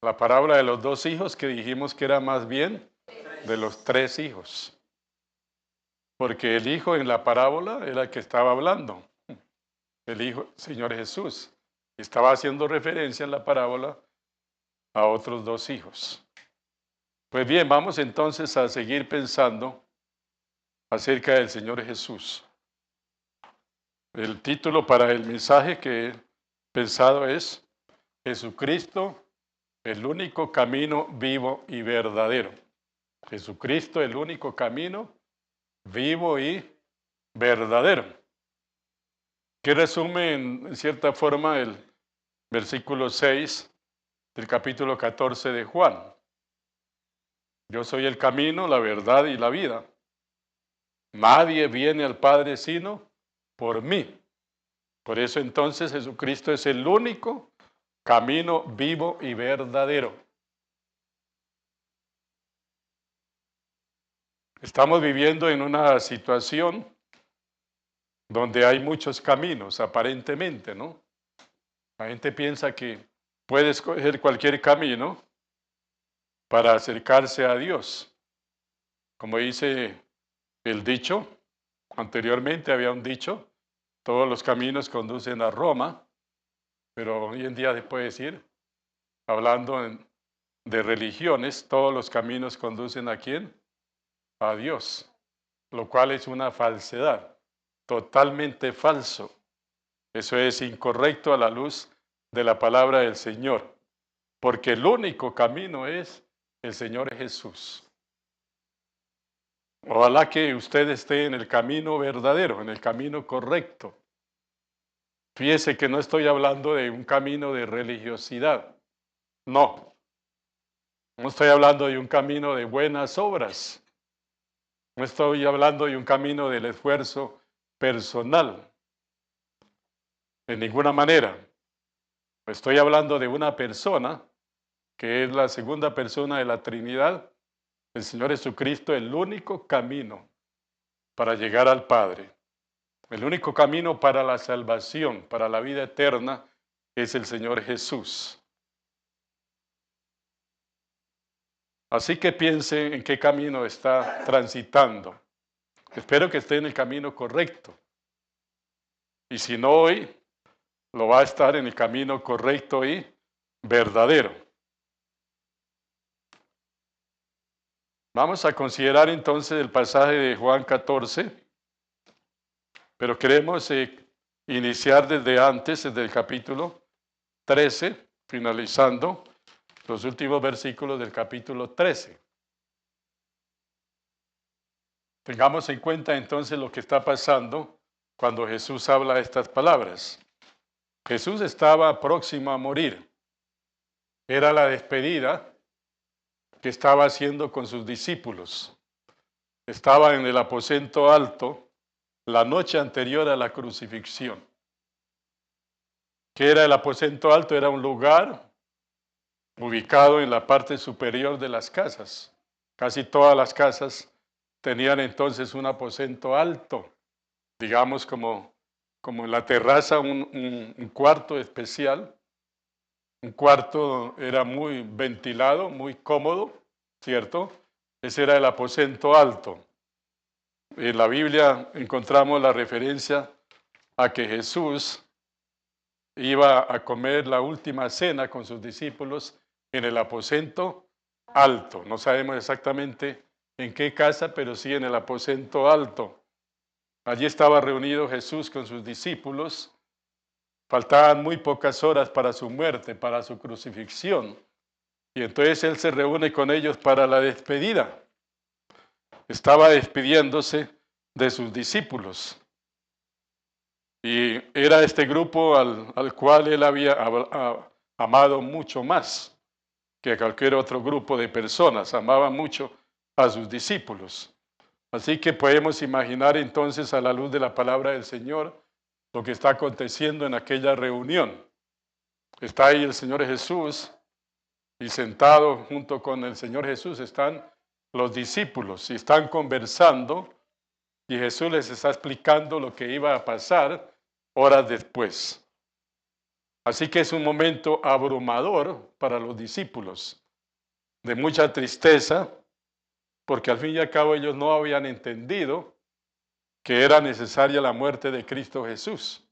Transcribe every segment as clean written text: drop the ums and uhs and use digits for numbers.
La parábola de los dos hijos que dijimos que era más bien de los tres hijos. Porque el hijo en la parábola era el que estaba hablando. El hijo, Señor Jesús. Estaba haciendo referencia en la parábola a otros dos hijos. Pues bien, vamos entonces a seguir pensando acerca del Señor Jesús. El título para el mensaje que he pensado es Jesucristo, el único camino vivo y verdadero. Jesucristo, el único camino vivo y verdadero. Que resume en cierta forma el versículo 6 del capítulo 14 de Juan. Yo soy el camino, la verdad y la vida. Nadie viene al Padre sino por mí. Por eso entonces Jesucristo es el único camino vivo y verdadero. Estamos viviendo en una situación donde hay muchos caminos, aparentemente, ¿no? La gente piensa que puede escoger cualquier camino para acercarse a Dios. Como dice el dicho, anteriormente había un dicho, todos los caminos conducen a Roma, pero hoy en día se puede decir, hablando de religiones, todos los caminos conducen ¿a quién? A Dios, lo cual es una falsedad, totalmente falso. Eso es incorrecto a la luz de la palabra del Señor, porque el único camino es el Señor Jesús. Ojalá que usted esté en el camino verdadero, en el camino correcto. Fíjese que no estoy hablando de un camino de religiosidad. No estoy hablando de un camino de buenas obras. No estoy hablando de un camino del esfuerzo personal. De ninguna manera. Estoy hablando de una persona que es la segunda persona de la Trinidad, el Señor Jesucristo, el único camino para llegar al Padre. El único camino para la salvación, para la vida eterna, es el Señor Jesús. Así que piense en qué camino está transitando. Espero que esté en el camino correcto. Y si no hoy, lo va a estar en el camino correcto y verdadero. Vamos a considerar entonces el pasaje de Juan 14, pero queremos iniciar desde antes, desde el capítulo 13, finalizando los últimos versículos del capítulo 13. Tengamos en cuenta entonces lo que está pasando cuando Jesús habla estas palabras. Jesús estaba próximo a morir. Era la despedida que estaba haciendo con sus discípulos. Estaba en el aposento alto la noche anterior a la crucifixión. ¿Qué era el aposento alto? Era un lugar ubicado en la parte superior de las casas. Casi todas las casas tenían entonces un aposento alto, digamos como en la terraza, un cuarto especial. Un cuarto era muy ventilado, muy cómodo, ¿cierto? Ese era el aposento alto. En la Biblia encontramos la referencia a que Jesús iba a comer la última cena con sus discípulos en el aposento alto. No sabemos exactamente en qué casa, pero sí en el aposento alto. Allí estaba reunido Jesús con sus discípulos. Faltaban muy pocas horas para su muerte, para su crucifixión. Y entonces Él se reúne con ellos para la despedida. Estaba despidiéndose de sus discípulos. Y era este grupo al cual Él había amado mucho más que a cualquier otro grupo de personas. Amaba mucho a sus discípulos. Así que podemos imaginar entonces a la luz de la palabra del Señor lo que está aconteciendo en aquella reunión. Está ahí el Señor Jesús y sentado junto con el Señor Jesús están los discípulos y están conversando y Jesús les está explicando lo que iba a pasar horas después. Así que es un momento abrumador para los discípulos, de mucha tristeza, porque al fin y al cabo ellos no habían entendido que era necesaria la muerte de Cristo Jesús.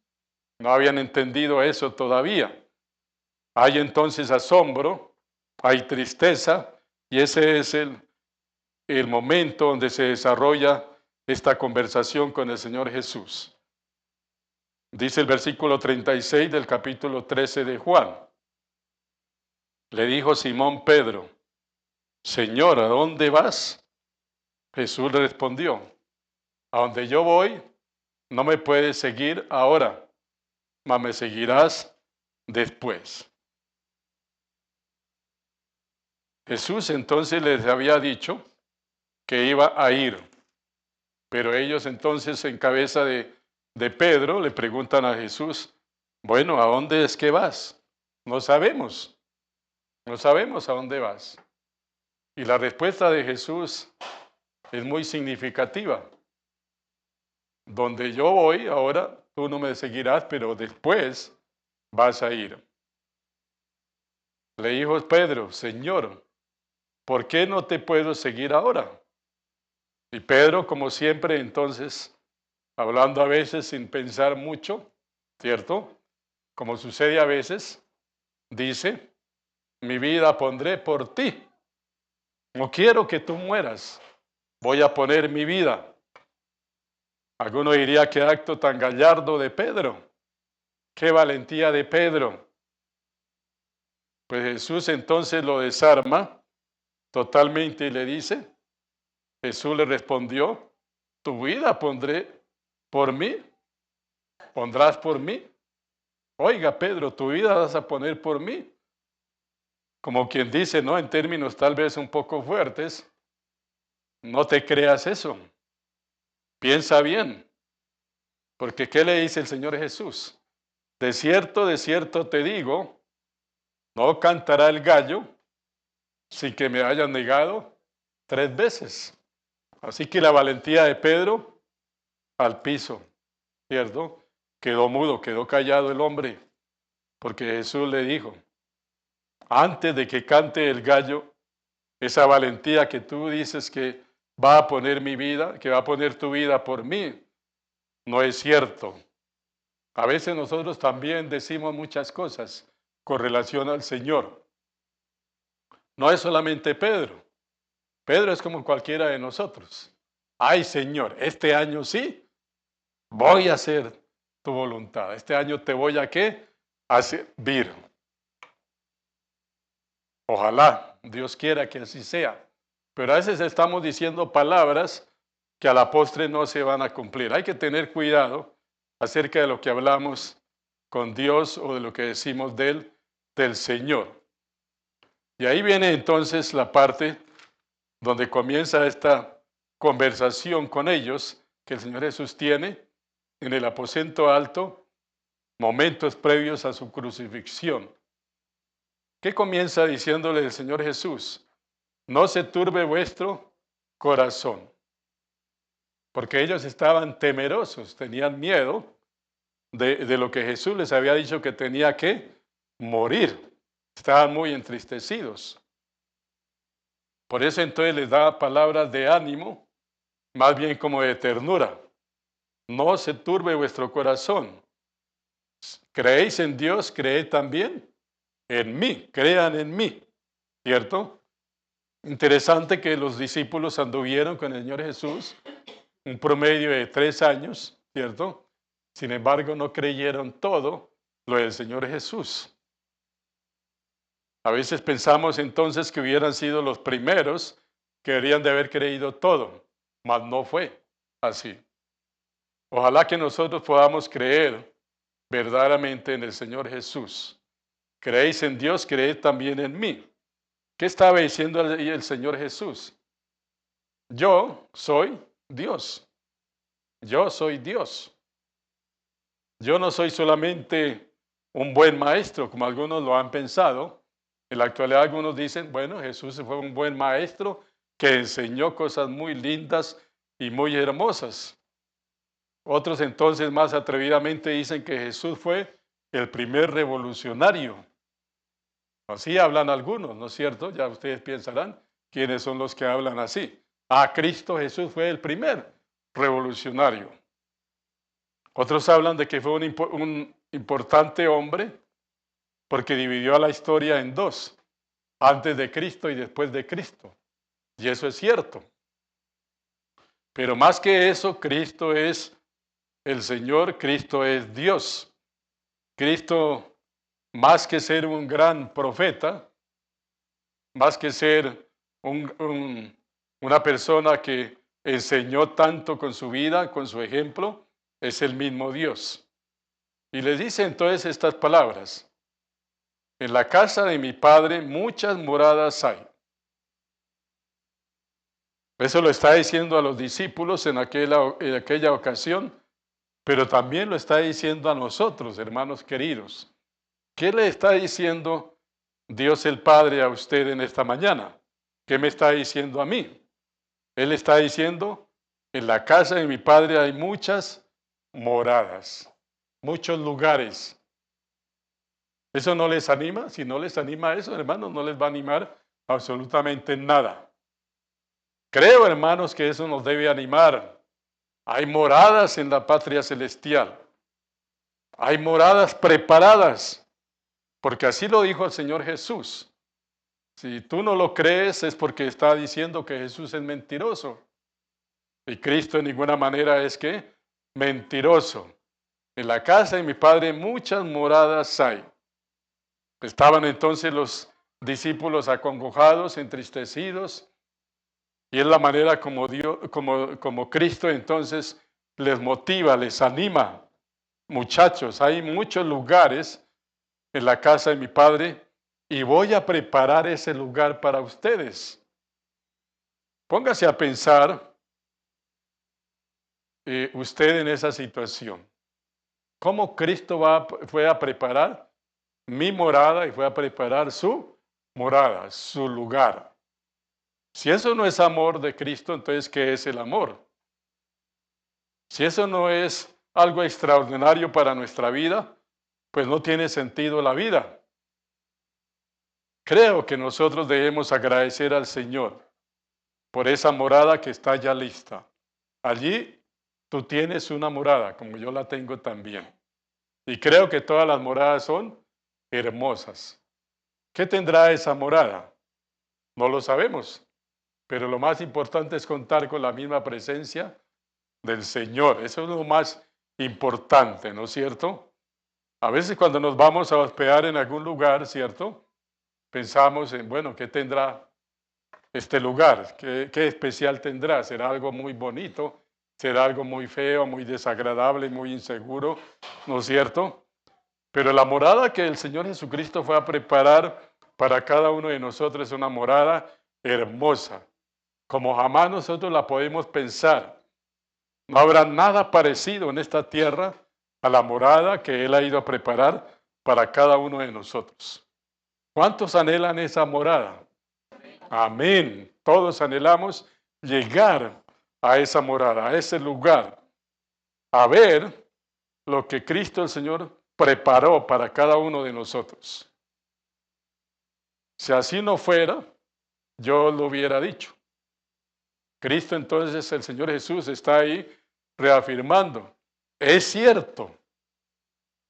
No habían entendido eso todavía. Hay entonces asombro, hay tristeza, y ese es el momento donde se desarrolla esta conversación con el Señor Jesús. Dice el versículo 36 del capítulo 13 de Juan. Le dijo Simón Pedro, Señor, ¿a dónde vas? Jesús le respondió, a donde yo voy, no me puedes seguir ahora, mas me seguirás después. Jesús entonces les había dicho que iba a ir, pero ellos entonces en cabeza de Pedro le preguntan a Jesús, bueno, ¿a dónde es que vas? No sabemos a dónde vas. Y la respuesta de Jesús es muy significativa. Donde yo voy ahora, tú no me seguirás, pero después vas a ir. Le dijo Pedro, Señor, ¿por qué no te puedo seguir ahora? Y Pedro, como siempre, entonces, hablando a veces sin pensar mucho, ¿cierto? Como sucede a veces, dice, mi vida pondré por ti. No quiero que tú mueras, voy a poner mi vida. Alguno diría, qué acto tan gallardo de Pedro, qué valentía de Pedro. Pues Jesús entonces lo desarma totalmente y le dice, Jesús le respondió, tu vida pondré por mí, pondrás por mí. Oiga, Pedro, tu vida vas a poner por mí. Como quien dice, ¿no? En términos tal vez un poco fuertes, no te creas eso. Piensa bien. Porque ¿qué le dice el Señor Jesús? De cierto te digo, no cantará el gallo sin que me hayan negado 3 veces. Así que la valentía de Pedro al piso, ¿cierto? Quedó mudo, quedó callado el hombre, porque Jesús le dijo, antes de que cante el gallo, esa valentía que tú dices que va a poner mi vida, que va a poner tu vida por mí, no es cierto. A veces nosotros también decimos muchas cosas con relación al Señor. No es solamente Pedro. Pedro es como cualquiera de nosotros. Ay, Señor, este año sí, voy a hacer tu voluntad. Este año te voy a ¿qué? A servir. Ojalá, Dios quiera que así sea. Pero a veces estamos diciendo palabras que a la postre no se van a cumplir. Hay que tener cuidado acerca de lo que hablamos con Dios o de lo que decimos del Señor. Y ahí viene entonces la parte donde comienza esta conversación con ellos que el Señor Jesús tiene en el aposento alto, momentos previos a su crucifixión. ¿Qué comienza diciéndole el Señor Jesús? No se turbe vuestro corazón. Porque ellos estaban temerosos, tenían miedo de lo que Jesús les había dicho que tenía que morir. Estaban muy entristecidos. Por eso entonces les da palabras de ánimo, más bien como de ternura. No se turbe vuestro corazón. ¿Creéis en Dios? Creed también en mí. Crean en mí. ¿Cierto? Interesante que los discípulos anduvieron con el Señor Jesús un promedio de 3 años, ¿cierto? Sin embargo, no creyeron todo lo del Señor Jesús. A veces pensamos entonces que hubieran sido los primeros que deberían de haber creído todo, mas no fue así. Ojalá que nosotros podamos creer verdaderamente en el Señor Jesús. Creéis en Dios, creed también en mí. ¿Qué estaba diciendo el Señor Jesús? Yo soy Dios. Yo soy Dios. Yo no soy solamente un buen maestro, como algunos lo han pensado. En la actualidad algunos dicen, bueno, Jesús fue un buen maestro que enseñó cosas muy lindas y muy hermosas. Otros entonces más atrevidamente dicen que Jesús fue el primer revolucionario. Así hablan algunos, ¿no es cierto? Ya ustedes pensarán quiénes son los que hablan así. Ah, Cristo Jesús fue el primer revolucionario. Otros hablan de que fue un importante hombre porque dividió a la historia en dos, antes de Cristo y después de Cristo. Y eso es cierto. Pero más que eso, Cristo es el Señor, Cristo es Dios. Cristo, más que ser un gran profeta, más que ser una persona que enseñó tanto con su vida, con su ejemplo, es el mismo Dios. Y le dice entonces estas palabras: en la casa de mi Padre muchas moradas hay. Eso lo está diciendo a los discípulos en aquella ocasión, pero también lo está diciendo a nosotros, hermanos queridos. ¿Qué le está diciendo Dios el Padre a usted en esta mañana? ¿Qué me está diciendo a mí? Él está diciendo, en la casa de mi Padre hay muchas moradas, muchos lugares. ¿Eso no les anima? Si no les anima eso, hermanos, no les va a animar absolutamente nada. Creo, hermanos, que eso nos debe animar. Hay moradas en la patria celestial. Hay moradas preparadas, porque así lo dijo el Señor Jesús. Si tú no lo crees es porque está diciendo que Jesús es mentiroso. Y Cristo en ninguna manera es que mentiroso. En la casa de mi Padre muchas moradas hay. Estaban entonces los discípulos acongojados, entristecidos, y es la manera como Cristo entonces les motiva, les anima. Muchachos, hay muchos lugares en la casa de mi Padre y voy a preparar ese lugar para ustedes. Póngase a pensar usted en esa situación. ¿Cómo Cristo fue a preparar mi morada y fue a preparar su morada, su lugar? Si eso no es amor de Cristo, entonces, ¿qué es el amor? Si eso no es algo extraordinario para nuestra vida, pues no tiene sentido la vida. Creo que nosotros debemos agradecer al Señor por esa morada que está ya lista. Allí tú tienes una morada, como yo la tengo también. Y creo que todas las moradas son hermosas. ¿Qué tendrá esa morada? No lo sabemos, pero lo más importante es contar con la misma presencia del Señor. Eso es lo más importante, ¿no es cierto? A veces cuando nos vamos a hospedar en algún lugar, ¿cierto? Pensamos en, bueno, ¿qué tendrá este lugar? ¿Qué especial tendrá? ¿Será algo muy bonito? ¿Será algo muy feo, muy desagradable, muy inseguro? ¿No es cierto? Pero la morada que el Señor Jesucristo fue a preparar para cada uno de nosotros es una morada hermosa, como jamás nosotros la podemos pensar. No habrá nada parecido en esta tierra a la morada que Él ha ido a preparar para cada uno de nosotros. ¿Cuántos anhelan esa morada? Amén. Todos anhelamos llegar a esa morada, a ese lugar, a ver lo que Cristo el Señor preparó para cada uno de nosotros. Si así no fuera, yo lo hubiera dicho. Cristo entonces, el Señor Jesús, está ahí reafirmando. Es cierto.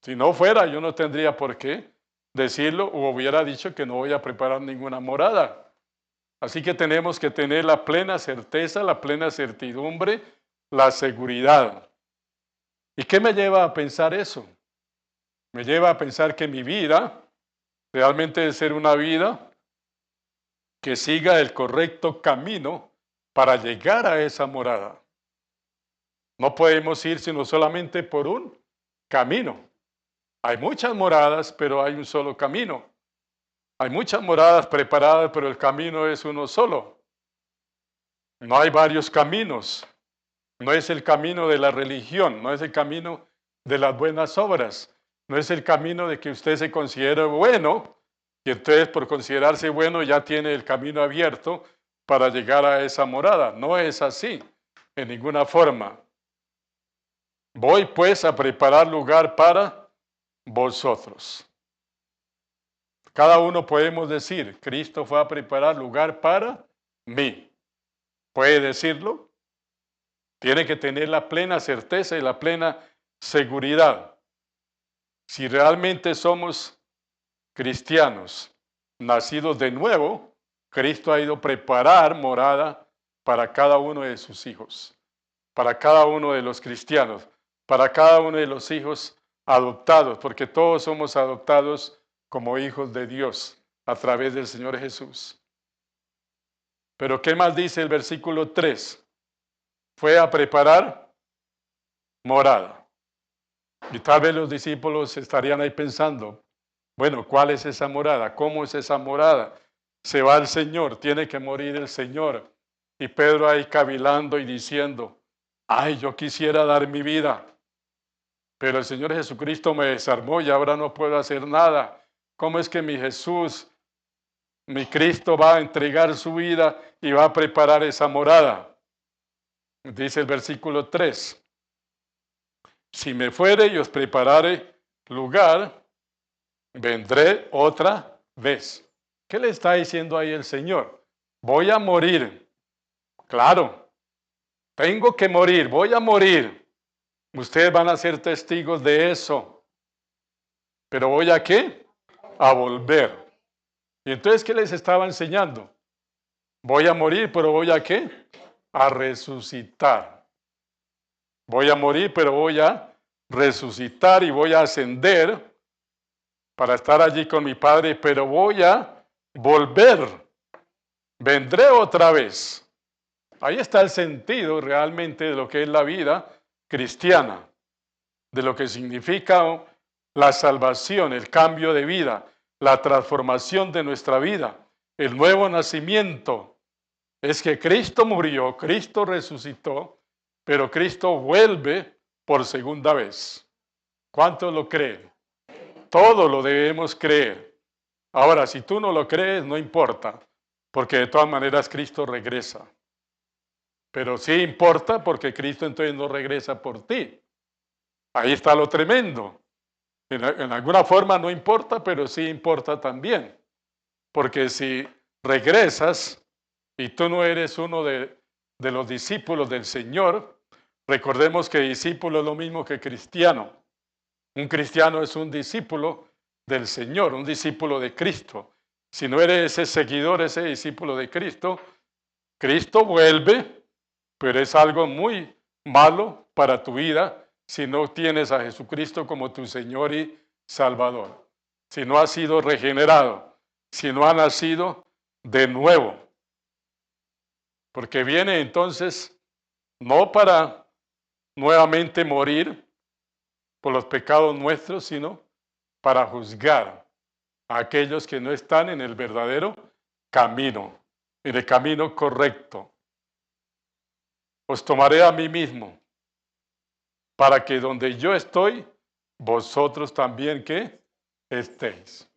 Si no fuera, yo no tendría por qué decirlo o hubiera dicho que no voy a preparar ninguna morada. Así que tenemos que tener la plena certeza, la plena certidumbre, la seguridad. ¿Y qué me lleva a pensar eso? Me lleva a pensar que mi vida realmente debe ser una vida que siga el correcto camino para llegar a esa morada. No podemos ir sino solamente por un camino. Hay muchas moradas, pero hay un solo camino. Hay muchas moradas preparadas, pero el camino es uno solo. No hay varios caminos. No es el camino de la religión, no es el camino de las buenas obras, no es el camino de que usted se considere bueno y entonces por considerarse bueno ya tiene el camino abierto para llegar a esa morada. No es así, en ninguna forma. Voy pues a preparar lugar para vosotros. Cada uno podemos decir, Cristo fue a preparar lugar para mí. ¿Puede decirlo? Tiene que tener la plena certeza y la plena seguridad. Si realmente somos cristianos, nacidos de nuevo, Cristo ha ido a preparar morada para cada uno de sus hijos, para cada uno de los cristianos, para cada uno de los hijos adoptados, porque todos somos adoptados como hijos de Dios a través del Señor Jesús. Pero ¿qué más dice el versículo 3? Fue a preparar morada. Y tal vez los discípulos estarían ahí pensando, bueno, ¿cuál es esa morada? ¿Cómo es esa morada? Se va el Señor, tiene que morir el Señor. Y Pedro ahí cavilando y diciendo, ay, yo quisiera dar mi vida, pero el Señor Jesucristo me desarmó y ahora no puedo hacer nada. ¿Cómo es que mi Jesús, mi Cristo va a entregar su vida y va a preparar esa morada? Dice el versículo 3. Si me fuere y os preparare lugar, vendré otra vez. ¿Qué le está diciendo ahí el Señor? Voy a morir. Claro, tengo que morir, voy a morir. Ustedes van a ser testigos de eso. ¿Pero voy a qué? A volver. ¿Y entonces qué les estaba enseñando? Voy a morir, pero ¿voy a qué? A resucitar. Voy a morir, pero voy a resucitar y voy a ascender para estar allí con mi Padre, pero voy a volver. Vendré otra vez. Ahí está el sentido realmente de lo que es la vida cristiana, de lo que significa la salvación, el cambio de vida, la transformación de nuestra vida, el nuevo nacimiento. Es que Cristo murió, Cristo resucitó, pero Cristo vuelve por segunda vez. ¿Cuántos lo creen? Todo lo debemos creer. Ahora, si tú no lo crees, no importa, porque de todas maneras Cristo regresa. Pero sí importa porque Cristo entonces no regresa por ti. Ahí está lo tremendo. En alguna forma no importa, pero sí importa también. Porque si regresas y tú no eres uno de los discípulos del Señor, recordemos que discípulo es lo mismo que cristiano. Un cristiano es un discípulo del Señor, un discípulo de Cristo. Si no eres ese seguidor, ese discípulo de Cristo, Cristo vuelve, pero es algo muy malo para tu vida si no tienes a Jesucristo como tu Señor y Salvador. Si no has sido regenerado, si no has nacido de nuevo. Porque viene entonces no para nuevamente morir por los pecados nuestros, sino para juzgar a aquellos que no están en el verdadero camino, en el camino correcto. Os tomaré a mí mismo, para que donde yo estoy, vosotros también que estéis.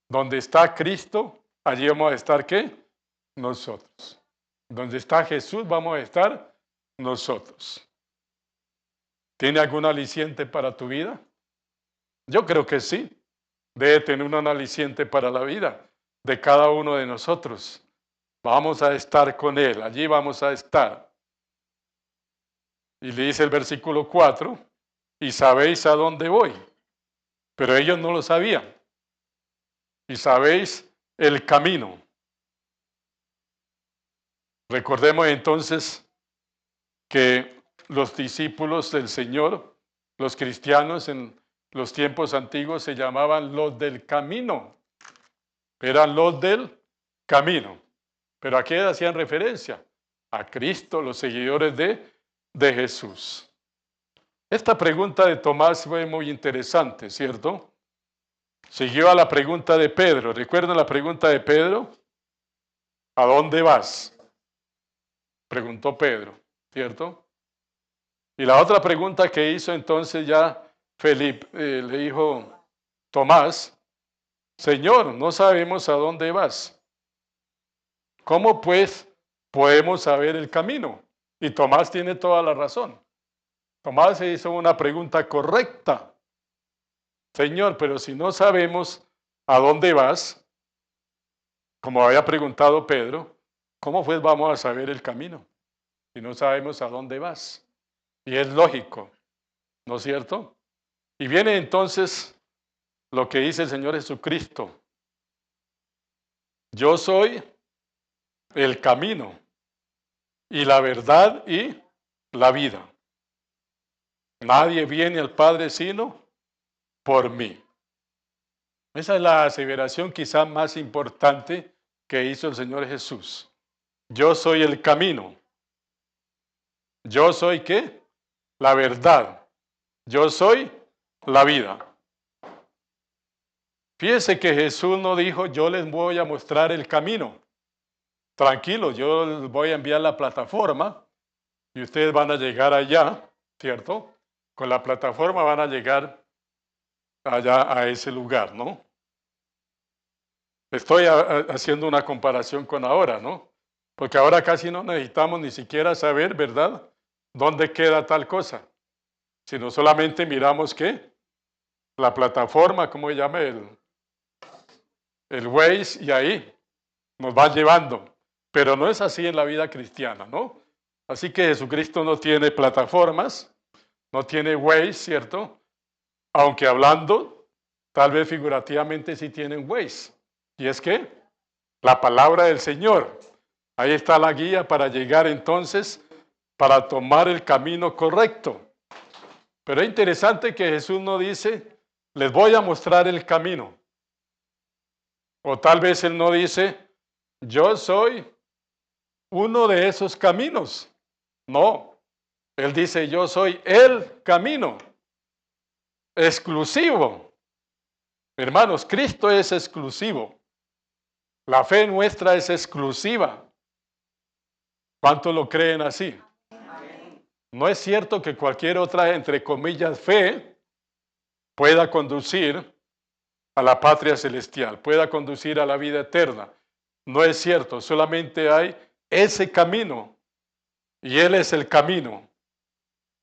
Donde está Cristo, allí vamos a estar ¿qué? Nosotros. Donde está Jesús, vamos a estar nosotros. ¿Tiene algún aliciente para tu vida? Yo creo que sí. Debe tener un aliciente para la vida de cada uno de nosotros. Vamos a estar con Él, allí vamos a estar. Y le dice el versículo 4, y sabéis a dónde voy. Pero ellos no lo sabían. Y sabéis el camino. Recordemos entonces que los discípulos del Señor, los cristianos en los tiempos antiguos se llamaban los del camino. Eran los del camino. Pero ¿a qué hacían referencia? A Cristo, los seguidores de Jesús. Esta pregunta de Tomás fue muy interesante, ¿cierto? Siguió a la pregunta de Pedro. ¿Recuerdan la pregunta de Pedro? ¿A dónde vas? Preguntó Pedro, ¿cierto? Y la otra pregunta que hizo entonces ya Felipe, le dijo Tomás, Señor, no sabemos a dónde vas. ¿Cómo pues podemos saber el camino? Y Tomás tiene toda la razón. Tomás se hizo una pregunta correcta. Señor, pero si no sabemos a dónde vas, como había preguntado Pedro, ¿cómo pues vamos a saber el camino si no sabemos a dónde vas? Y es lógico, ¿no es cierto? Y viene entonces lo que dice el Señor Jesucristo. Yo soy el camino y la verdad y la vida. Nadie viene al Padre sino por mí. Esa es la aseveración quizá más importante que hizo el Señor Jesús. Yo soy el camino. Yo soy ¿qué? La verdad. Yo soy la vida. Fíjense que Jesús no dijo, yo les voy a mostrar el camino. Tranquilo, yo les voy a enviar la plataforma y ustedes van a llegar allá, ¿cierto? Con la plataforma van a llegar allá a ese lugar, ¿no? Estoy haciendo una comparación con ahora, ¿no? Porque ahora casi no necesitamos ni siquiera saber, ¿verdad? ¿Dónde queda tal cosa? Sino solamente miramos ¿qué? La plataforma, ¿cómo se llama? El Waze, y ahí nos va llevando. Pero no es así en la vida cristiana, ¿no? Así que Jesucristo no tiene plataformas, no tiene Waze, ¿cierto? Aunque hablando, tal vez figurativamente sí tienen Waze. Y es que la palabra del Señor, ahí está la guía para llegar entonces, para tomar el camino correcto. Pero es interesante que Jesús no dice, les voy a mostrar el camino. O tal vez Él no dice, yo soy uno de esos caminos. No, Él dice, yo soy el camino exclusivo. Hermanos, Cristo es exclusivo. La fe nuestra es exclusiva. ¿Cuántos lo creen así? No es cierto que cualquier otra, entre comillas, fe pueda conducir a la patria celestial, pueda conducir a la vida eterna. No es cierto, solamente hay ese camino y Él es el camino.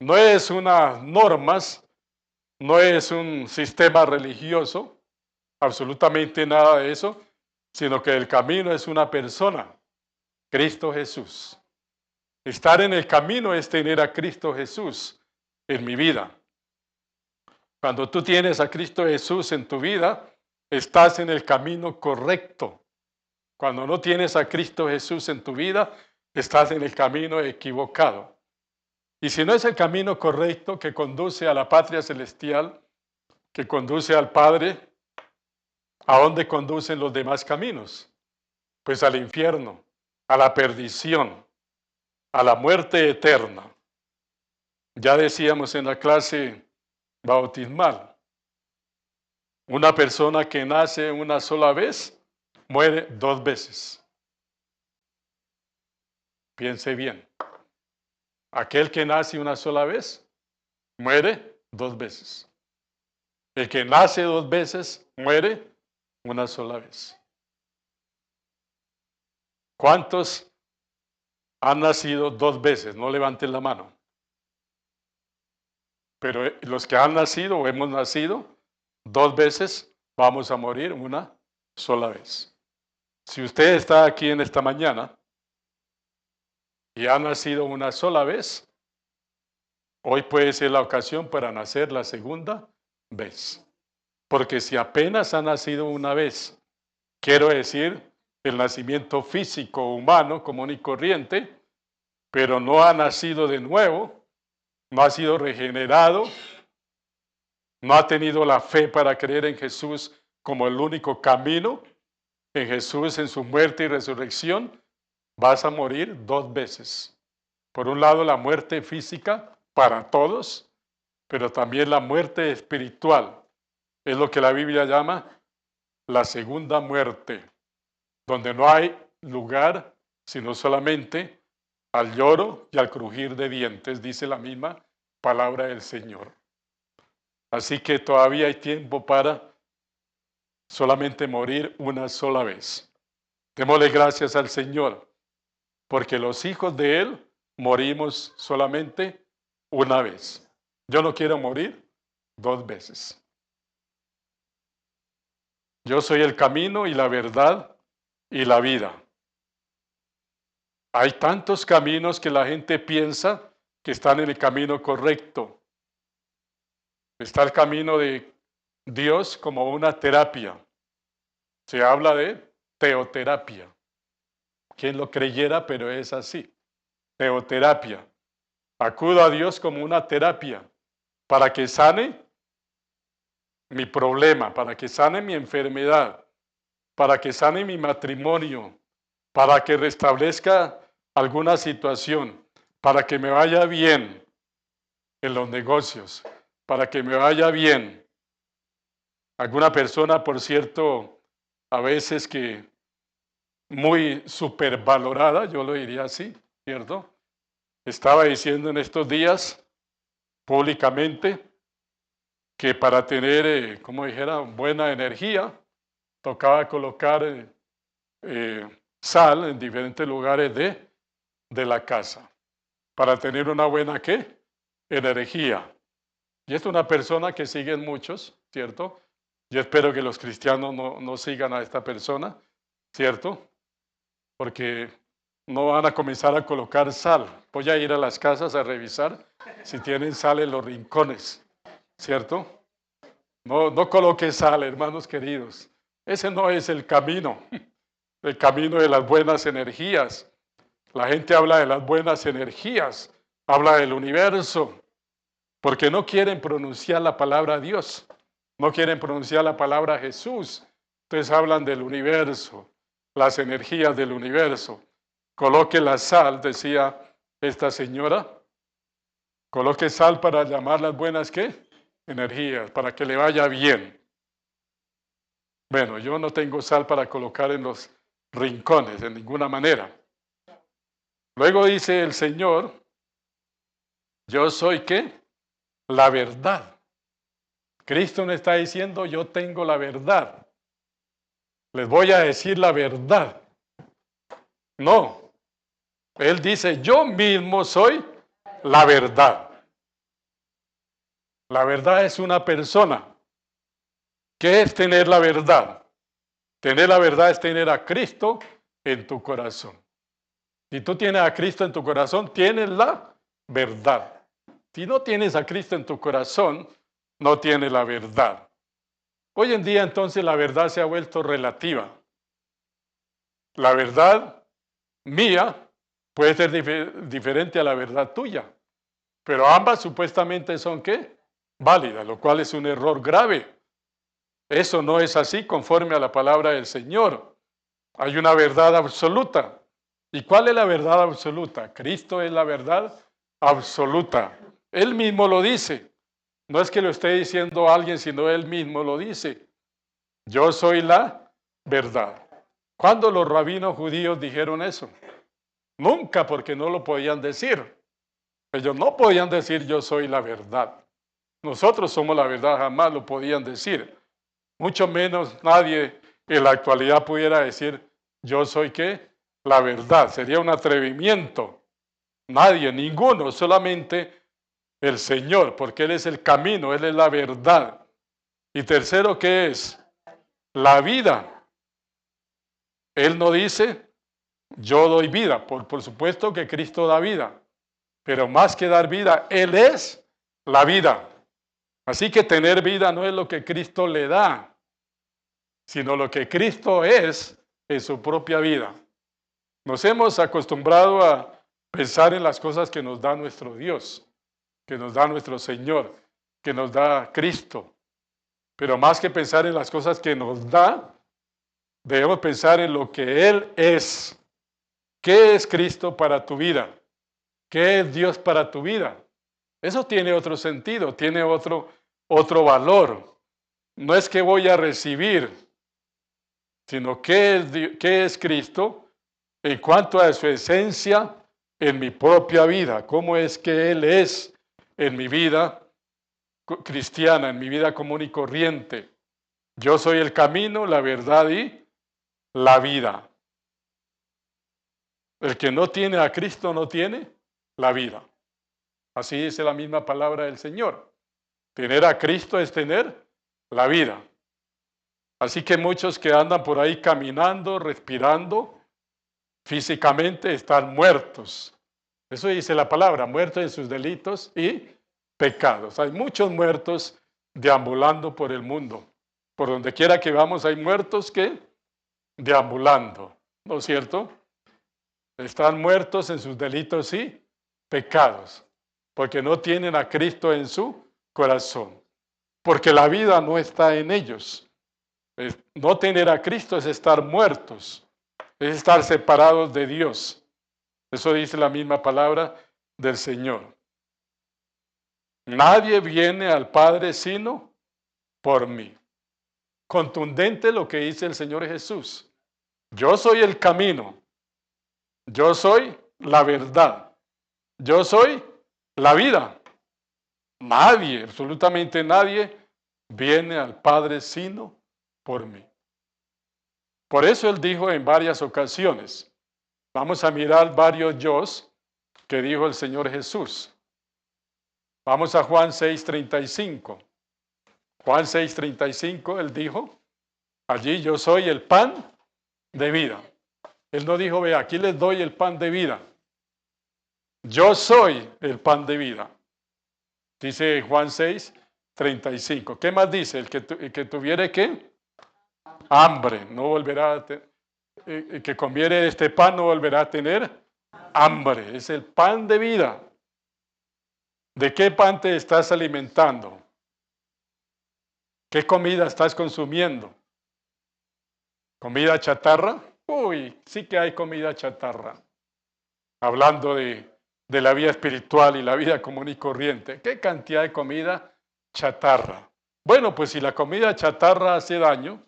No es unas normas, no es un sistema religioso, absolutamente nada de eso, sino que el camino es una persona, Cristo Jesús. Estar en el camino es tener a Cristo Jesús en mi vida. Cuando tú tienes a Cristo Jesús en tu vida, estás en el camino correcto. Cuando no tienes a Cristo Jesús en tu vida, estás en el camino equivocado. Y si no es el camino correcto que conduce a la patria celestial, que conduce al Padre, ¿a dónde conducen los demás caminos? Pues al infierno, a la perdición, a la muerte eterna. Ya decíamos en la clase bautismal, una persona que nace una sola vez, muere 2 veces. Piense bien. Aquel que nace una sola vez, muere 2 veces. El que nace 2 veces, muere una sola vez. ¿Cuántos han nacido 2 veces? No levanten la mano. Pero los que han nacido o hemos nacido 2 veces, vamos a morir una sola vez. Si usted está aquí en esta mañana y ha nacido una sola vez, hoy puede ser la ocasión para nacer la segunda vez. Porque si apenas ha nacido una vez, quiero decir el nacimiento físico humano común y corriente, pero no ha nacido de nuevo, no ha sido regenerado, no ha tenido la fe para creer en Jesús como el único camino, en Jesús, en su muerte y resurrección, vas a morir 2 veces. Por un lado, la muerte física para todos, pero también la muerte espiritual. Es lo que la Biblia llama la segunda muerte, donde no hay lugar sino solamente al lloro y al crujir de dientes, dice la misma palabra del Señor. Así que todavía hay tiempo para solamente morir una sola vez. Démosle gracias al Señor, porque los hijos de Él morimos solamente una vez. Yo no quiero morir 2 veces. Yo soy el camino y la verdad y la vida. Hay tantos caminos que la gente piensa que están en el camino correcto. Está el camino de Dios como una terapia. Se habla de teoterapia. Quien lo creyera, pero es así. Teoterapia. Acudo a Dios como una terapia para que sane mi problema, para que sane mi enfermedad, para que sane mi matrimonio, para que restablezca alguna situación, para que me vaya bien en los negocios, para que me vaya bien. Alguna persona, por cierto, a veces que muy supervalorada, yo lo diría así, ¿cierto? Estaba diciendo en estos días públicamente que para tener, como dijera, buena energía, tocaba colocar sal en diferentes lugares de la casa para tener una buena, ¿qué? Energía. Y es una persona que siguen muchos, ¿cierto? Yo espero que los cristianos no sigan a esta persona, ¿cierto? Porque no van a comenzar a colocar sal. Voy a ir a las casas a revisar si tienen sal en los rincones, ¿cierto? No coloque sal, hermanos queridos. Ese no es el camino de las buenas energías. La gente habla de las buenas energías, habla del universo, porque no quieren pronunciar la palabra Dios, no quieren pronunciar la palabra Jesús. Entonces hablan del universo, las energías del universo. Coloque la sal, decía esta señora, coloque sal para llamar las buenas, ¿qué? Energías, para que le vaya bien. Bueno, yo no tengo sal para colocar en los rincones, de ninguna manera. Luego dice el Señor, yo soy, ¿qué? La verdad. Cristo no está diciendo, yo tengo la verdad. Les voy a decir la verdad. No. Él dice, yo mismo soy la verdad. La verdad es una persona. ¿Qué es tener la verdad? Tener la verdad es tener a Cristo en tu corazón. Si tú tienes a Cristo en tu corazón, tienes la verdad. Si no tienes a Cristo en tu corazón, no tienes la verdad. Hoy en día entonces la verdad se ha vuelto relativa. La verdad mía puede ser diferente a la verdad tuya, pero ambas supuestamente son ¿qué? Válidas, lo cual es un error grave. Eso no es así conforme a la palabra del Señor. Hay una verdad absoluta. ¿Y cuál es la verdad absoluta? Cristo es la verdad absoluta. Él mismo lo dice. No es que lo esté diciendo alguien, sino él mismo lo dice. Yo soy la verdad. ¿Cuándo los rabinos judíos dijeron eso? Nunca, porque no lo podían decir. Ellos no podían decir yo soy la verdad. Nosotros somos la verdad, jamás lo podían decir. Mucho menos nadie en la actualidad pudiera decir yo soy qué? La verdad. Sería un atrevimiento. Nadie, ninguno, solamente el Señor, porque Él es el camino, Él es la verdad. Y tercero, ¿qué es? La vida. Él no dice yo doy vida, por supuesto que Cristo da vida, pero más que dar vida, Él es la vida. Así que tener vida no es lo que Cristo le da, sino lo que Cristo es en su propia vida. Nos hemos acostumbrado a pensar en las cosas que nos da nuestro Dios, que nos da nuestro Señor, que nos da Cristo. Pero más que pensar en las cosas que nos da, debemos pensar en lo que Él es. ¿Qué es Cristo para tu vida? ¿Qué es Dios para tu vida? Eso tiene otro sentido, tiene otro valor. No es que voy a recibir, sino qué es Cristo en cuanto a su esencia en mi propia vida. ¿Cómo es que Él es en mi vida cristiana, en mi vida común y corriente? Yo soy el camino, la verdad y la vida. El que no tiene a Cristo no tiene la vida. Así dice la misma palabra del Señor. Tener a Cristo es tener la vida. Así que muchos que andan por ahí caminando, respirando, físicamente están muertos. Eso dice la palabra, muertos en sus delitos y pecados. Hay muchos muertos deambulando por el mundo. Por donde quiera que vamos hay muertos que deambulando, ¿no es cierto? Están muertos en sus delitos y pecados, porque no tienen a Cristo en su corazón, porque la vida no está en ellos. No tener a Cristo es estar muertos, es estar separados de Dios. Eso dice la misma palabra del Señor. Nadie viene al Padre sino por mí. Contundente lo que dice el Señor Jesús. Yo soy el camino, yo soy la verdad, yo soy la vida. Nadie, absolutamente nadie, viene al Padre sino por mí. Por eso Él dijo en varias ocasiones, vamos a mirar varios yos que dijo el Señor Jesús. Vamos a Juan 6:35. Juan 6:35, Él dijo, allí yo soy el pan de vida. Él no dijo, ve, aquí les doy el pan de vida. Yo soy el pan de vida. Dice Juan 6:35. ¿Qué más dice? El que tuviere ¿qué? Hambre, no volverá a tener. El que comiere este pan no volverá a tener hambre. Es el pan de vida. ¿De qué pan te estás alimentando? ¿Qué comida estás consumiendo? ¿Comida chatarra? Uy, sí que hay comida chatarra. Hablando de la vida espiritual y la vida común y corriente. ¿Qué cantidad de comida chatarra? Bueno, pues si la comida chatarra hace daño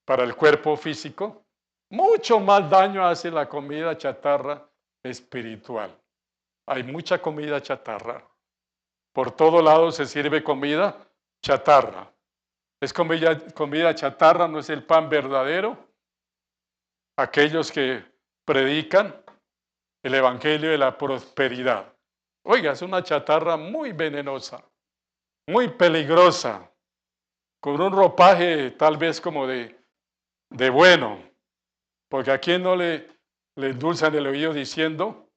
para el cuerpo físico, mucho más daño hace la comida chatarra espiritual. Hay mucha comida chatarra. Por todo lado se sirve comida chatarra. Es comida chatarra, no es el pan verdadero. Aquellos que predican el evangelio de la prosperidad. Oiga, es una chatarra muy venenosa, muy peligrosa, con un ropaje tal vez como de bueno, porque a quien no le endulzan el oído diciendo,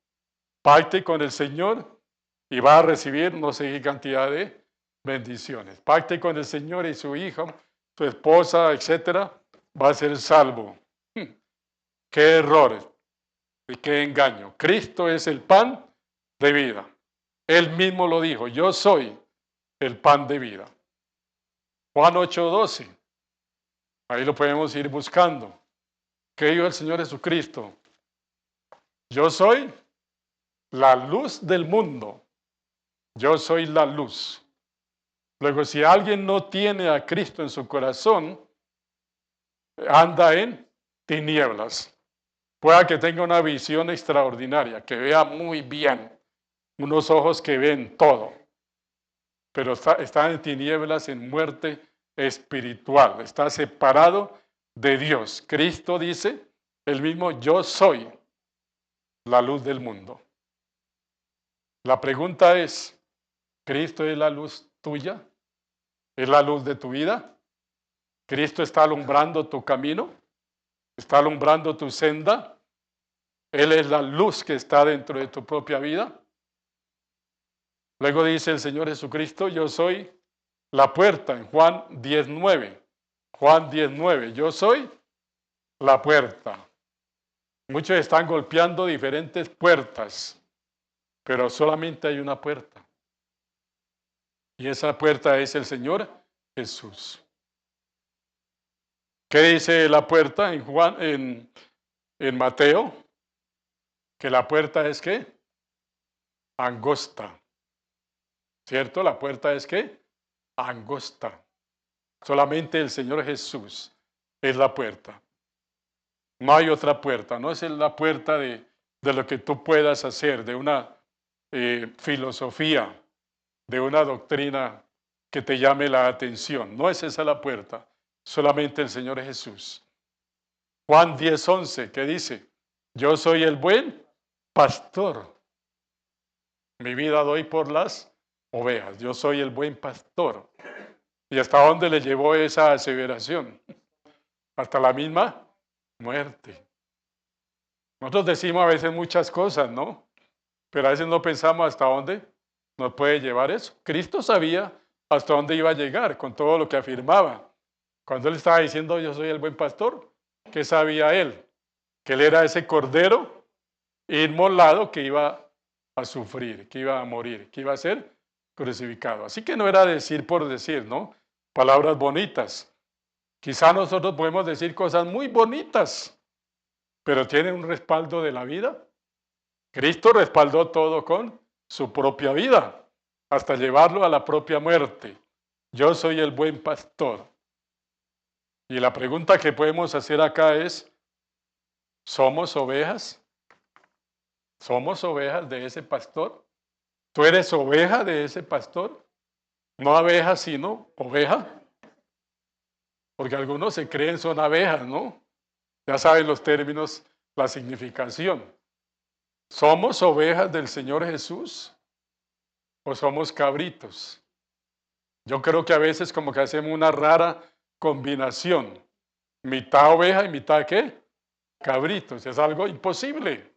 pacte con el Señor y va a recibir no sé qué cantidad de bendiciones. Pacte con el Señor y su hijo, su esposa, etcétera, va a ser salvo. ¡Qué errores! Y qué engaño. Cristo es el pan de vida. Él mismo lo dijo, yo soy el pan de vida. Juan 8:12. Ahí lo podemos ir buscando. ¿Qué dijo el Señor Jesucristo? Yo soy la luz del mundo. Yo soy la luz. Luego, si alguien no tiene a Cristo en su corazón, anda en tinieblas. Pueda que tenga una visión extraordinaria, que vea muy bien, unos ojos que ven todo, pero está en tinieblas, en muerte espiritual, está separado de Dios. Cristo dice, el mismo, yo soy la luz del mundo. La pregunta es, ¿Cristo es la luz tuya? ¿Es la luz de tu vida? ¿Cristo está alumbrando tu camino? ¿Está alumbrando tu senda? ¿Él es la luz que está dentro de tu propia vida? Luego dice el Señor Jesucristo, yo soy la puerta en Juan 10:9. Juan 10:9, yo soy la puerta. Muchos están golpeando diferentes puertas, pero solamente hay una puerta. Y esa puerta es el Señor Jesús. ¿Qué dice la puerta en Mateo? Que la puerta es ¿qué? Angosta. ¿Cierto? La puerta es ¿qué? Angosta. Solamente el Señor Jesús es la puerta. No hay otra puerta. No es la puerta de lo que tú puedas hacer, de una filosofía, de una doctrina que te llame la atención. No es esa la puerta. Solamente el Señor Jesús. Juan 10:11, ¿qué dice? Yo soy el buen pastor. Mi vida doy por las ovejas. Yo soy el buen pastor. ¿Y hasta dónde le llevó esa aseveración? hasta la misma muerte. Nosotros decimos a veces muchas cosas, ¿no? Pero a veces no pensamos hasta dónde nos puede llevar eso. Cristo sabía hasta dónde iba a llegar con todo lo que afirmaba. Cuando él estaba diciendo yo soy el buen pastor, ¿qué sabía él? Que él era ese cordero inmolado que iba a sufrir, que iba a morir, que iba a ser crucificado. Así que no era decir por decir, ¿no? Palabras bonitas. Quizá nosotros podemos decir cosas muy bonitas, pero tiene un respaldo de la vida. Cristo respaldó todo con su propia vida, hasta llevarlo a la propia muerte. Yo soy el buen pastor. Y la pregunta que podemos hacer acá es, ¿somos ovejas? ¿Somos ovejas de ese pastor? ¿Tú eres oveja de ese pastor? No abeja, sino oveja. Porque algunos se creen son abejas, ¿no? Ya saben los términos, la significación. ¿Somos ovejas del Señor Jesús o somos cabritos? Yo creo que a veces como que hacemos una rara combinación. Mitad oveja y mitad ¿qué? Cabritos. Es algo imposible.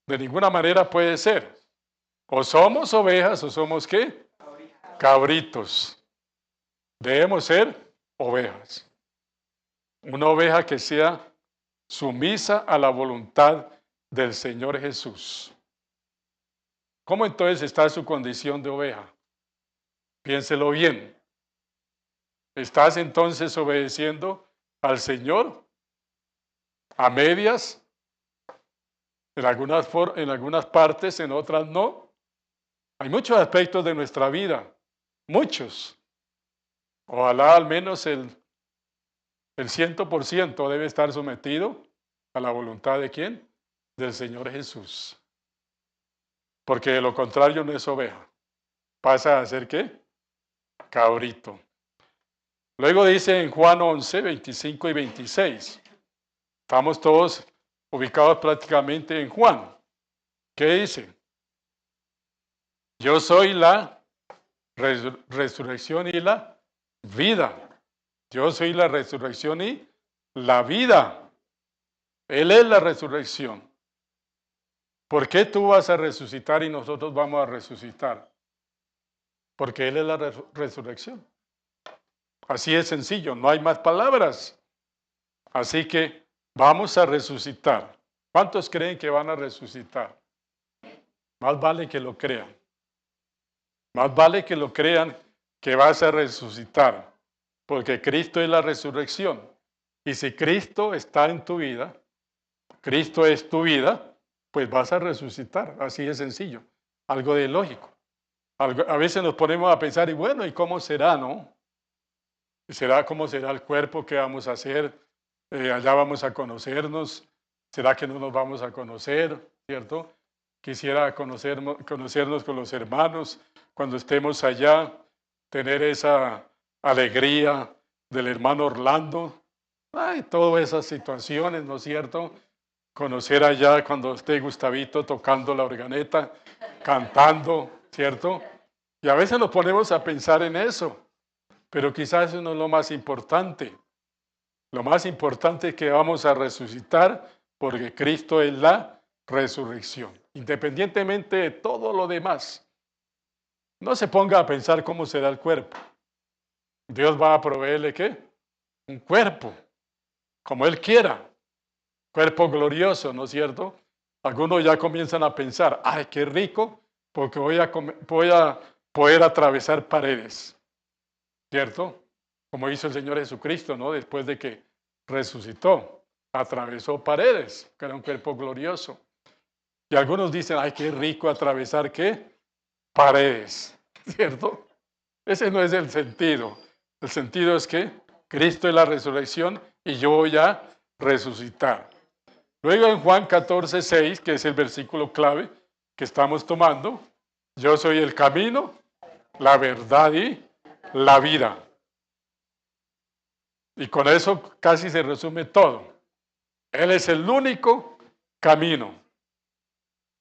De ninguna manera puede ser. O somos ovejas o somos ¿qué? Cabritos. Debemos ser ovejas. Una oveja que sea sumisa a la voluntad del Señor Jesús. ¿Cómo entonces está su condición de oveja? Piénselo bien. ¿Estás entonces obedeciendo al Señor a medias? En algunas partes, en otras no. Hay muchos aspectos de nuestra vida, muchos. Ojalá al menos el 100% debe estar sometido a la voluntad de ¿quién? Del Señor Jesús. Porque de lo contrario no es oveja. Pasa a ser ¿qué? Cabrito. Luego dice en Juan 11, 25 y 26. Estamos todos ubicados prácticamente en Juan. ¿Qué dice? Yo soy la resurrección y la vida. Yo soy la resurrección y la vida. Él es la resurrección. ¿Por qué tú vas a resucitar y nosotros vamos a resucitar? Porque Él es la resurrección. Así es sencillo, no hay más palabras. Así que vamos a resucitar. ¿Cuántos creen que van a resucitar? Más vale que lo crean. Más vale que lo crean que vas a resucitar. Porque Cristo es la resurrección. Y si Cristo está en tu vida, Cristo es tu vida, pues vas a resucitar. Así de sencillo. Algo de lógico. A veces nos ponemos a pensar, y bueno, ¿y cómo será, no? ¿Cómo será el cuerpo? ¿Qué vamos a hacer? Allá vamos a conocernos. ¿Será que no nos vamos a conocer? ¿Cierto? Quisiera conocernos con los hermanos cuando estemos allá, tener esa alegría del hermano Orlando. Ay, todas esas situaciones, ¿no es cierto? Conocer allá cuando esté Gustavito tocando la organeta, cantando, ¿cierto? Y a veces nos ponemos a pensar en eso, pero quizás eso no es lo más importante. Lo más importante es que vamos a resucitar porque Cristo es la resurrección. Independientemente de todo lo demás, no se ponga a pensar cómo será el cuerpo. Dios va a proveerle ¿qué? Un cuerpo, como Él quiera. Cuerpo glorioso, ¿no es cierto? Algunos ya comienzan a pensar, ay, qué rico, porque voy a poder atravesar paredes, ¿cierto? Como hizo el Señor Jesucristo, ¿no? Después de que resucitó, atravesó paredes, que era un cuerpo glorioso. Y algunos dicen, ay, qué rico atravesar, ¿qué? Paredes, ¿cierto? Ese no es el sentido. El sentido es que Cristo es la resurrección y yo voy a resucitar. Luego en Juan 14, 6, que es el versículo clave que estamos tomando, yo soy el camino, la verdad y la vida. Y con eso casi se resume todo. Él es el único camino.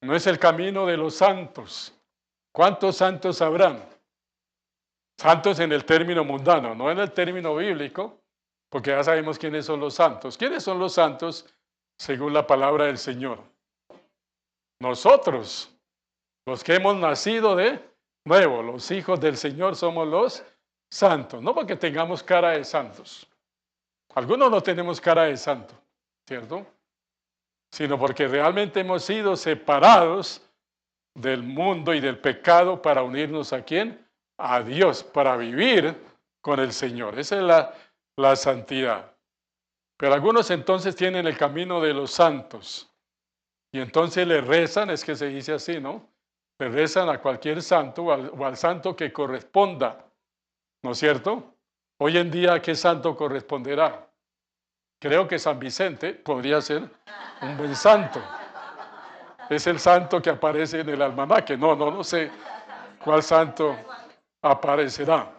No es el camino de los santos. ¿Cuántos santos habrán? Santos en el término mundano, no en el término bíblico. porque ya sabemos quiénes son los santos. ¿Quiénes son los santos según la palabra del Señor? Nosotros, los que hemos nacido de nuevo, los hijos del Señor somos los santos, no porque tengamos cara de santos. Algunos no tenemos cara de santo, ¿cierto? Sino porque realmente hemos sido separados del mundo y del pecado para unirnos ¿a quién? A Dios, para vivir con el Señor. Esa es la santidad. Pero algunos entonces tienen el camino de los santos. Y entonces le rezan, es que se dice así, ¿no? Le rezan a cualquier santo o al santo que corresponda, ¿no es cierto? Hoy en día, ¿a qué santo corresponderá? Creo que San Vicente podría ser un buen santo. Es el santo que aparece en el almanaque. No sé cuál santo aparecerá.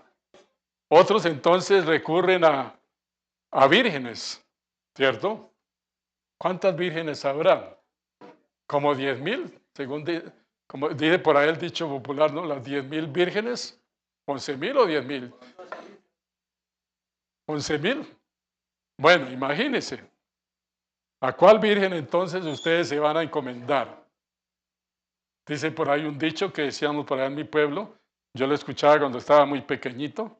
Otros entonces recurren a vírgenes, ¿cierto? ¿Cuántas vírgenes habrá? Como 10,000, según como dice por ahí el dicho popular, ¿no? Las 10,000 vírgenes, 11,000 o 10,000. 11,000. Bueno, imagínense. ¿A cuál virgen entonces ustedes se van a encomendar? Dice por ahí un dicho que decíamos por allá en mi pueblo, yo lo escuchaba cuando estaba muy pequeñito,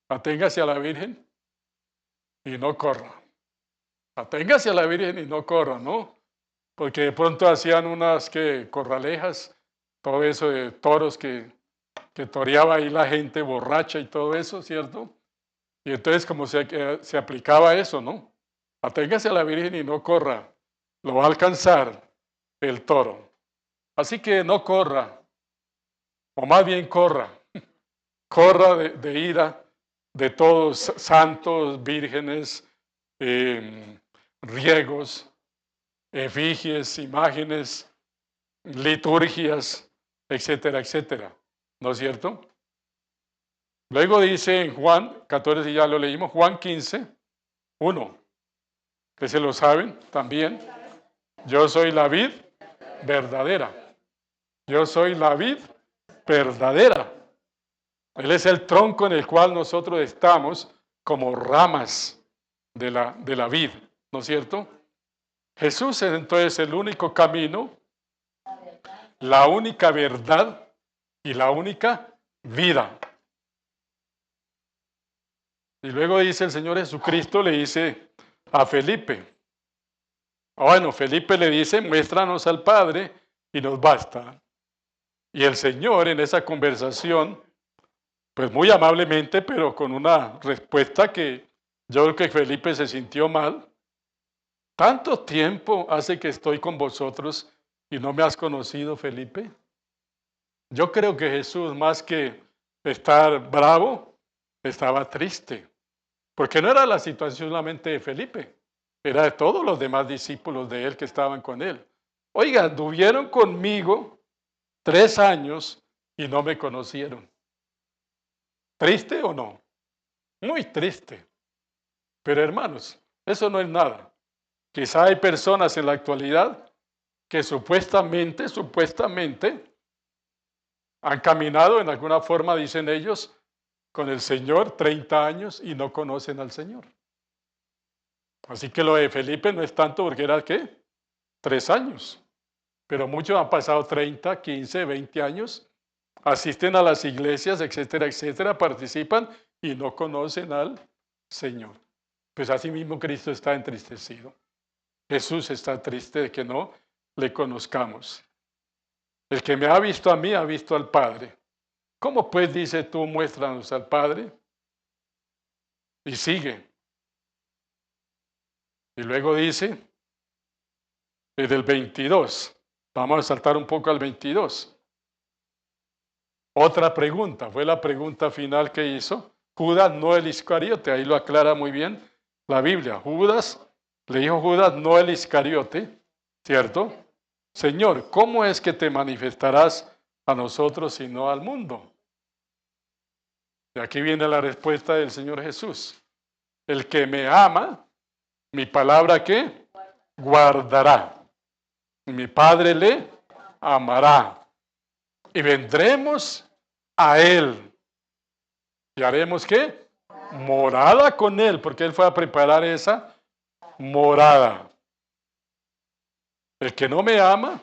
aténgase a la Virgen y no corra. Aténgase a la Virgen y no corra, ¿no? Porque de pronto hacían unas corralejas, todo eso de toros que toreaba ahí la gente borracha y todo eso, ¿cierto? Y entonces como se aplicaba eso, ¿no? Aténgase a la Virgen y no corra, lo va a alcanzar el toro. Así que no corra, o más bien corra, corra de ira de todos santos, vírgenes, riegos, efigies, imágenes, liturgias, etcétera, etcétera. ¿No es cierto? Luego dice en Juan 14, ya lo leímos, Juan 15, 1, que se lo saben también. Yo soy la vid verdadera. Yo soy la vid verdadera. Él es el tronco en el cual nosotros estamos como ramas de la vid, ¿no es cierto? Jesús es entonces el único camino, la única verdad y la única vida. Y luego dice el Señor Jesucristo, le dice a Felipe, bueno, Felipe le dice, muéstranos al Padre y nos basta. Y el Señor en esa conversación, pues muy amablemente, pero con una respuesta que yo creo que Felipe se sintió mal. ¿Tanto tiempo hace que estoy con vosotros y no me has conocido, Felipe? Yo creo que Jesús, más que estar bravo, estaba triste, porque no era la situación solamente de Felipe, era de todos los demás discípulos de él que estaban con él. Oiga, anduvieron conmigo 3 años y no me conocieron. ¿Triste o no? Muy triste. Pero hermanos, eso no es nada. Quizá hay personas en la actualidad que supuestamente han caminado en alguna forma, dicen ellos, con el Señor 30 años y no conocen al Señor. Así que lo de Felipe no es tanto porque era, ¿qué? 3 años. Pero muchos han pasado 30, 15, 20 años, asisten a las iglesias, etcétera, etcétera, participan y no conocen al Señor. Pues así mismo Cristo está entristecido. Jesús está triste de que no le conozcamos. El que me ha visto a mí, ha visto al Padre. ¿Cómo pues dice tú, muéstranos al Padre? Y sigue. Y luego dice, desde el 22, vamos a saltar un poco al 22. Otra pregunta, fue la pregunta final que hizo Judas, no el Iscariote, ahí lo aclara muy bien la Biblia. Le dijo Judas, no el Iscariote, ¿cierto? Señor, ¿cómo es que te manifestarás a nosotros y no al mundo? Y aquí viene la respuesta del Señor Jesús. El que me ama, mi palabra ¿qué? Guardará. Mi Padre le amará. Y vendremos a Él. ¿Y haremos qué? morada con Él, porque Él fue a preparar esa morada. El que no me ama,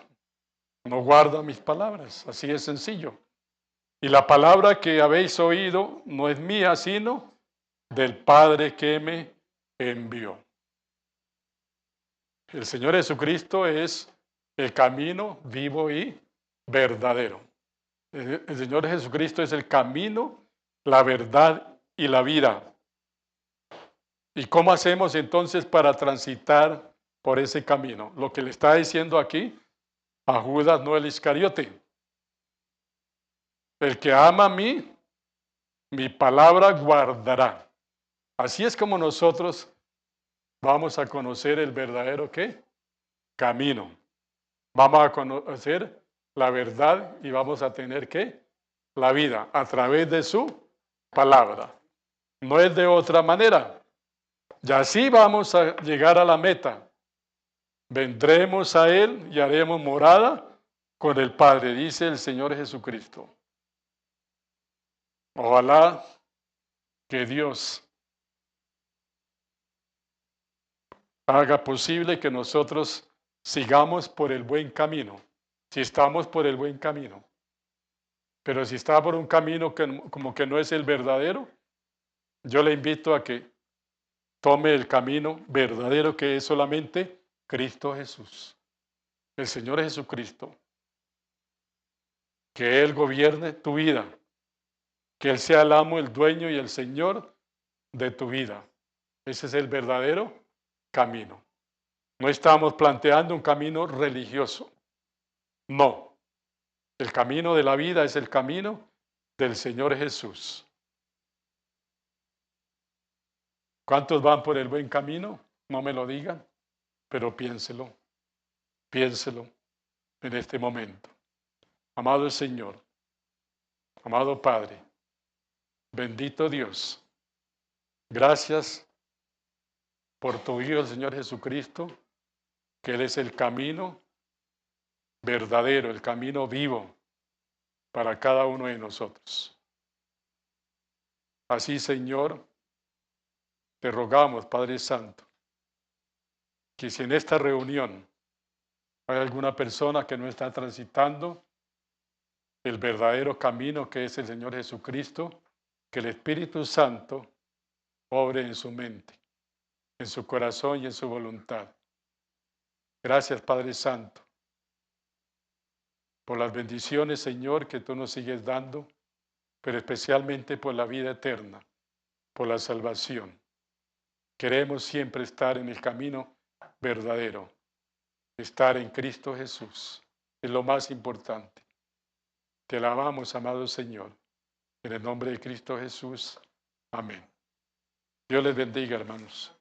no guarda mis palabras. Así es sencillo. Y la palabra que habéis oído no es mía, sino del Padre que me envió. El Señor Jesucristo es el camino vivo y verdadero. El Señor Jesucristo es el camino, la verdad y la vida. ¿Y cómo hacemos entonces para transitar por ese camino? Lo que le está diciendo aquí a Judas, no el Iscariote. El que ama a mí, mi palabra guardará. Así es como nosotros vamos a conocer el verdadero ¿qué? Camino. Vamos a conocer la verdad y vamos a tener ¿qué? La vida a través de su palabra. No es de otra manera. Y así vamos a llegar a la meta. Vendremos a Él y haremos morada con el Padre, dice el Señor Jesucristo. Ojalá que Dios haga posible que nosotros sigamos por el buen camino, si estamos por el buen camino. Pero si está por un camino que como que no es el verdadero, yo le invito a que tome el camino verdadero que es solamente Cristo Jesús, el Señor Jesucristo. Que Él gobierne tu vida, que Él sea el amo, el dueño y el Señor de tu vida. Ese es el verdadero camino. No estamos planteando un camino religioso. No. El camino de la vida es el camino del Señor Jesús. ¿Cuántos van por el buen camino? No me lo digan, pero piénselo. Piénselo en este momento. Amado Señor, amado Padre, bendito Dios, gracias por tu Hijo, el Señor Jesucristo, que Él es el camino verdadero, el camino vivo para cada uno de nosotros. Así, Señor, te rogamos, Padre Santo, que si en esta reunión hay alguna persona que no está transitando el verdadero camino que es el Señor Jesucristo, que el Espíritu Santo obre en su mente, en su corazón y en su voluntad. Gracias, Padre Santo, por las bendiciones, Señor, que tú nos sigues dando, pero especialmente por la vida eterna, por la salvación. Queremos siempre estar en el camino verdadero, estar en Cristo Jesús. Es lo más importante. Te alabamos, amado Señor, en el nombre de Cristo Jesús. Amén. Dios les bendiga, hermanos.